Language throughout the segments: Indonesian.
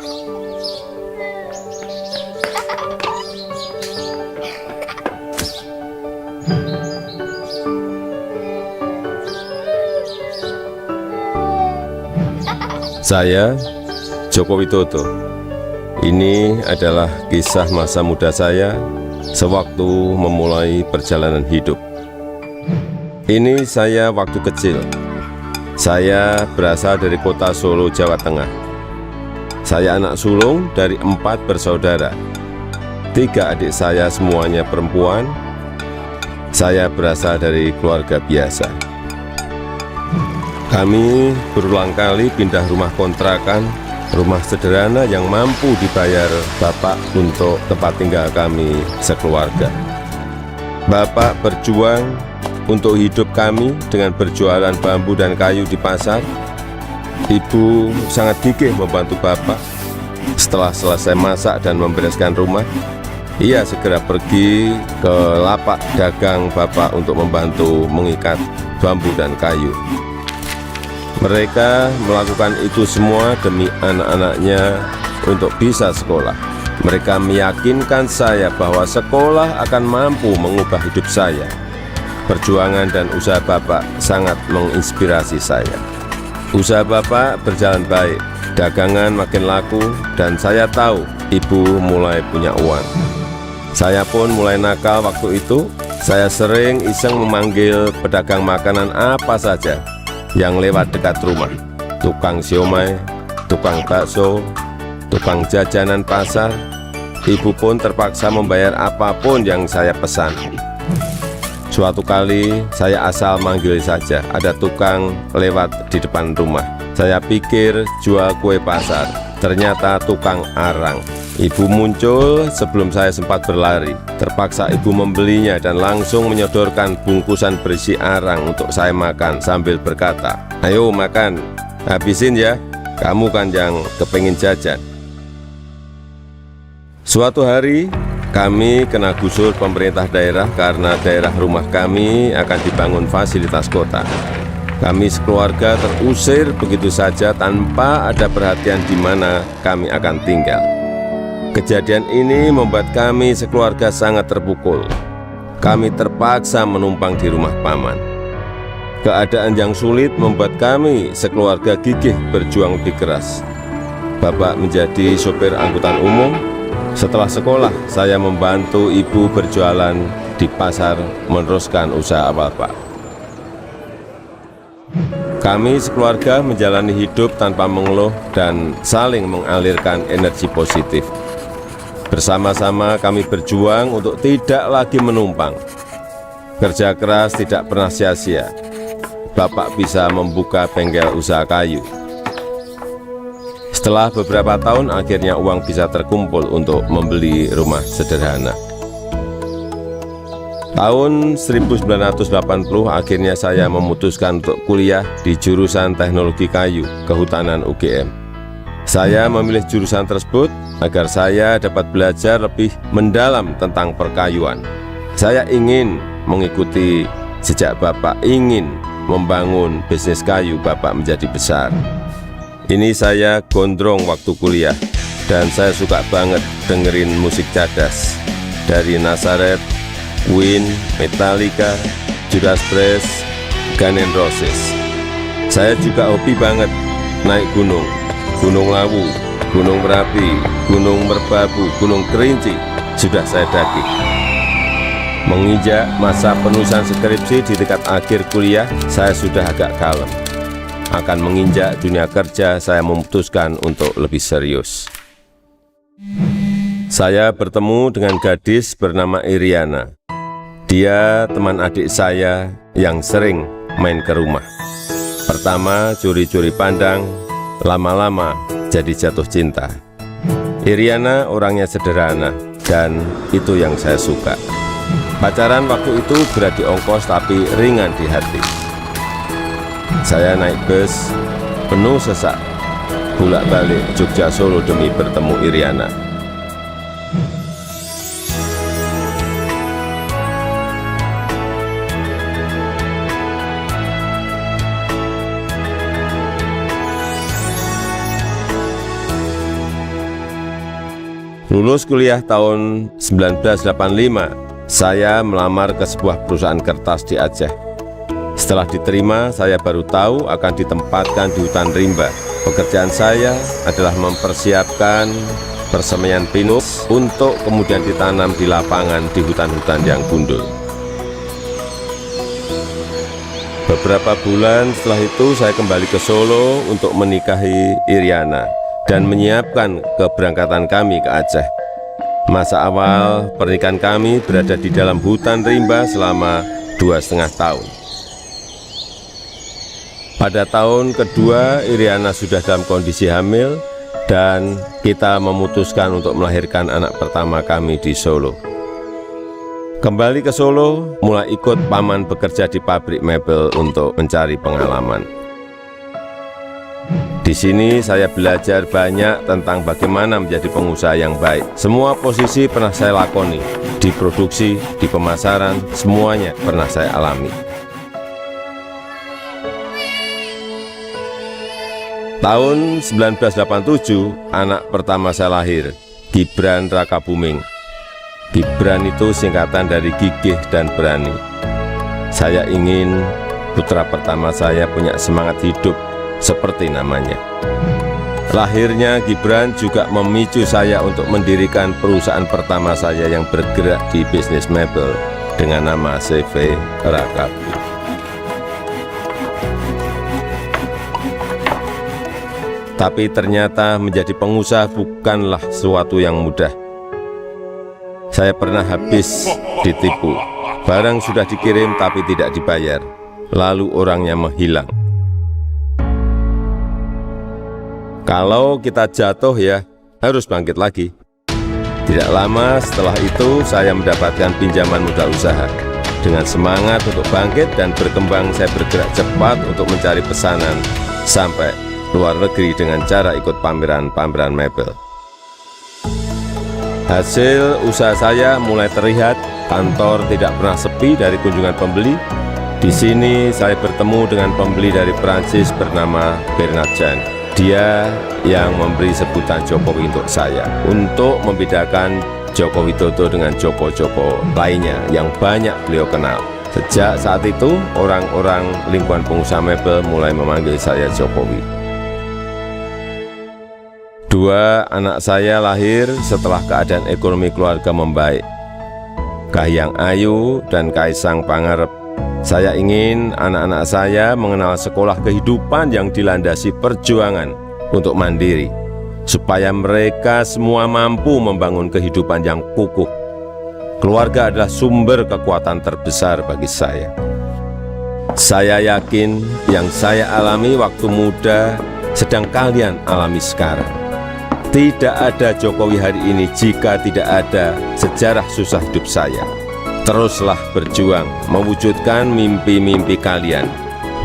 Saya, Joko Widodo. Ini adalah kisah masa muda saya sewaktu memulai perjalanan hidup. Ini saya waktu kecil. Saya berasal dari kota Solo, Jawa Tengah. Saya anak sulung dari 4 bersaudara. 3 adik saya semuanya perempuan. Saya berasal dari keluarga biasa. Kami berulang kali pindah rumah kontrakan, rumah sederhana yang mampu dibayar Bapak untuk tempat tinggal kami sekeluarga. Bapak berjuang untuk hidup kami dengan berjualan bambu dan kayu di pasar. Ibu sangat gigih membantu Bapak. Setelah selesai masak dan membereskan rumah, ia segera pergi ke lapak dagang Bapak untuk membantu mengikat bambu dan kayu. Mereka melakukan itu semua demi anak-anaknya untuk bisa sekolah. Mereka meyakinkan saya bahwa sekolah akan mampu mengubah hidup saya. Perjuangan dan usaha Bapak sangat menginspirasi saya. Usaha Bapak berjalan baik, dagangan makin laku, dan saya tahu Ibu mulai punya uang. Saya pun mulai nakal waktu itu. Saya sering iseng memanggil pedagang makanan apa saja yang lewat dekat rumah, tukang siomay, tukang bakso, tukang jajanan pasar. Ibu pun terpaksa membayar apapun yang saya pesan. Suatu kali saya asal manggil saja, ada tukang lewat di depan rumah. Saya pikir jual kue pasar, ternyata tukang arang. Ibu muncul sebelum saya sempat berlari. Terpaksa ibu membelinya dan langsung menyodorkan bungkusan berisi arang untuk saya makan sambil berkata, "Ayo makan, habisin ya, kamu kan yang kepengin jajan." Suatu hari kami kena gusur pemerintah daerah karena daerah rumah kami akan dibangun fasilitas kota. Kami sekeluarga terusir begitu saja tanpa ada perhatian di mana kami akan tinggal. Kejadian ini membuat kami sekeluarga sangat terpukul. Kami terpaksa menumpang di rumah paman. Keadaan yang sulit membuat kami sekeluarga gigih berjuang lebih keras. Bapak menjadi sopir angkutan umum. Setelah sekolah, saya membantu ibu berjualan di pasar meneruskan usaha Bapak. Kami sekeluarga menjalani hidup tanpa mengeluh dan saling mengalirkan energi positif. Bersama-sama kami berjuang untuk tidak lagi menumpang. Kerja keras tidak pernah sia-sia. Bapak bisa membuka bengkel usaha kayu. Setelah beberapa tahun, akhirnya uang bisa terkumpul untuk membeli rumah sederhana. Tahun 1980, akhirnya saya memutuskan untuk kuliah di jurusan Teknologi Kayu, Kehutanan UGM. Saya memilih jurusan tersebut agar saya dapat belajar lebih mendalam tentang perkayuan. Saya ingin mengikuti jejak Bapak, ingin membangun bisnis kayu Bapak menjadi besar. Ini saya gondrong waktu kuliah, dan saya suka banget dengerin musik cadas dari Nazareth, Queen, Metallica, Judas Priest, Guns N' Roses. Saya juga hobi banget naik gunung, Gunung Lawu, Gunung Merapi, Gunung Merbabu, Gunung Kerinci, sudah saya daki. Menginjak masa penulisan skripsi di dekat akhir kuliah, saya sudah agak kalem. Akan menginjak dunia kerja, saya memutuskan untuk lebih serius. Saya bertemu dengan gadis bernama Iriana. Dia teman adik saya yang sering main ke rumah. Pertama curi-curi pandang, lama-lama jadi jatuh cinta. Iriana orangnya sederhana, dan itu yang saya suka. Pacaran waktu itu berat di ongkos tapi ringan di hati. Saya naik bus penuh sesak, bolak-balik Jogja Solo demi bertemu Iriana. Lulus kuliah tahun 1985, saya melamar ke sebuah perusahaan kertas di Aceh. Setelah diterima, saya baru tahu akan ditempatkan di hutan rimba. Pekerjaan saya adalah mempersiapkan persemaian pinus untuk kemudian ditanam di lapangan di hutan-hutan yang gundul. Beberapa bulan setelah itu saya kembali ke Solo untuk menikahi Iriana dan menyiapkan keberangkatan kami ke Aceh. Masa awal pernikahan kami berada di dalam hutan rimba selama 2,5 tahun. Pada tahun kedua, Iriana sudah dalam kondisi hamil dan kita memutuskan untuk melahirkan anak pertama kami di Solo. Kembali ke Solo, mulai ikut paman bekerja di pabrik mebel untuk mencari pengalaman. Di sini saya belajar banyak tentang bagaimana menjadi pengusaha yang baik. Semua posisi pernah saya lakoni, di produksi, di pemasaran, semuanya pernah saya alami. Tahun 1987, anak pertama saya lahir, Gibran Rakabuming. Gibran itu singkatan dari gigih dan berani. Saya ingin putra pertama saya punya semangat hidup seperti namanya. Lahirnya Gibran juga memicu saya untuk mendirikan perusahaan pertama saya yang bergerak di bisnis mebel dengan nama CV Rakabu. Tapi ternyata menjadi pengusaha bukanlah sesuatu yang mudah. Saya pernah habis ditipu. Barang sudah dikirim tapi tidak dibayar. Lalu orangnya menghilang. Kalau kita jatuh ya harus bangkit lagi. Tidak lama setelah itu saya mendapatkan pinjaman modal usaha. Dengan semangat untuk bangkit dan berkembang, saya bergerak cepat untuk mencari pesanan sampai luar negeri dengan cara ikut pameran-pameran mebel. Hasil usaha saya mulai terlihat, kantor tidak pernah sepi dari kunjungan pembeli. Di sini saya bertemu dengan pembeli dari Prancis bernama Bernard Jan. Dia yang memberi sebutan Jokowi untuk saya, untuk membedakan Joko Widodo dengan Joko-Joko lainnya yang banyak beliau kenal. Sejak saat itu, orang-orang lingkungan pengusaha mebel mulai memanggil saya Jokowi. 2 anak saya lahir setelah keadaan ekonomi keluarga membaik. Kahiyang Ayu dan Kaisang Pangarep. Saya ingin anak-anak saya mengenal sekolah kehidupan yang dilandasi perjuangan untuk mandiri, supaya mereka semua mampu membangun kehidupan yang kukuh. Keluarga adalah sumber kekuatan terbesar bagi saya. Saya yakin yang saya alami waktu muda sedang kalian alami sekarang. Tidak ada Jokowi hari ini jika tidak ada sejarah susah hidup saya. Teruslah berjuang mewujudkan mimpi-mimpi kalian.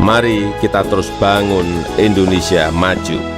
Mari kita terus bangun Indonesia maju.